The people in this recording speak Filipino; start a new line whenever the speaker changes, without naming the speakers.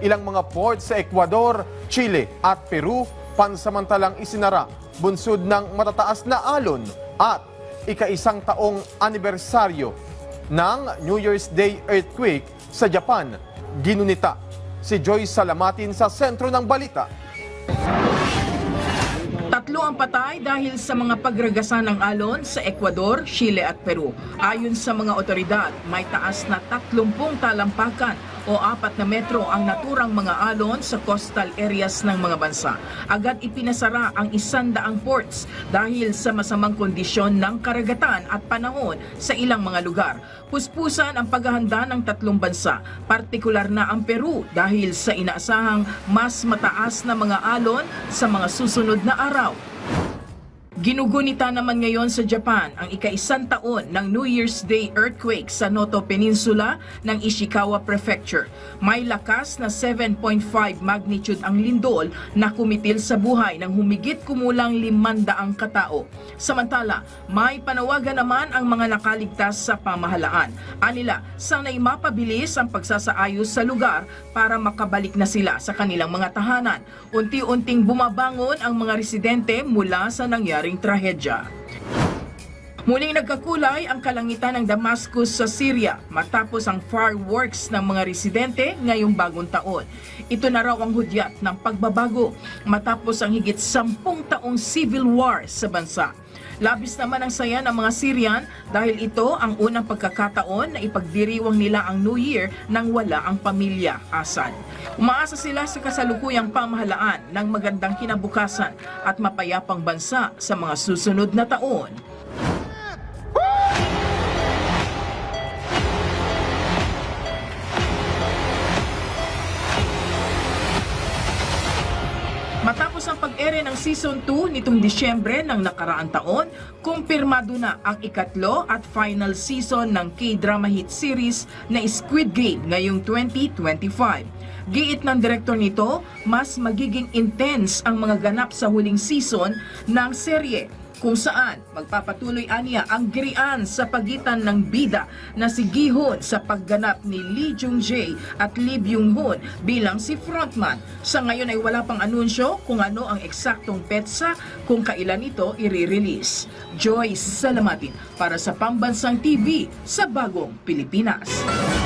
ilang mga port sa Ecuador, Chile at Peru pansamantalang isinara bunsod ng matataas na alon at ika-1 taong anibersaryo ng New Year's Day earthquake sa Japan. Ginunita si Joyce Salamatin sa sentro ng balita.
3 ang patay dahil sa mga pagragasan ng alon sa Ecuador, Chile at Peru. Ayon sa mga otoridad, may taas na 30 talampakan o 4 na metro ang naturang mga alon sa coastal areas ng mga bansa. Agad ipinasara ang 100 ports dahil sa masamang kondisyon ng karagatan at panahon sa ilang mga lugar. Puspusan ang paghahanda ng 3 bansa, partikular na ang Peru dahil sa inaasahang mas mataas na mga alon sa mga susunod na araw. Ginugunita naman ngayon sa Japan ang ika-1 taon ng New Year's Day earthquake sa Noto Peninsula ng Ishikawa Prefecture. May lakas na 7.5 magnitude ang lindol na kumitil sa buhay ng humigit kumulang 500 katao. Samantala, may panawagan naman ang mga nakaligtas sa pamahalaan. Anila, sana'y mapabilis ang pagsasaayos sa lugar para makabalik na sila sa kanilang mga tahanan. Unti-unting bumabangon ang mga residente mula sa nangyaring trahedya. Muling nagkakulay ang kalangitan ng Damascus sa Syria matapos ang fireworks ng mga residente ngayong bagong taon. Ito na raw ang hudyat ng pagbabago matapos ang higit 10 taong civil war sa bansa. Labis naman ang saya ng mga Syrian dahil ito ang unang pagkakataon na ipagdiriwang nila ang New Year nang wala ang pamilya Asad. Umaasa sila sa kasalukuyang pamahalaan ng magandang kinabukasan at mapayapang bansa sa mga susunod na taon. Matapos ang pag-ere ng Season 2 nitong Disyembre ng nakaraang taon, kumpirmado na ang ikatlo at final season ng K-drama hit series na Squid Game ngayong 2025. Giit ng direktor nito, mas magiging intense ang mga ganap sa huling season ng serye, kung saan magpapatuloy aniya ang girian sa pagitan ng bida na si Gi-hun sa pagganap ni Lee Jung-jae at Lee Byung-hun bilang si frontman. Sa ngayon ay wala pang anunsyo kung ano ang eksaktong petsa kung kailan ito i-release. Joyce Salamatin para sa Pambansang TV sa Bagong Pilipinas.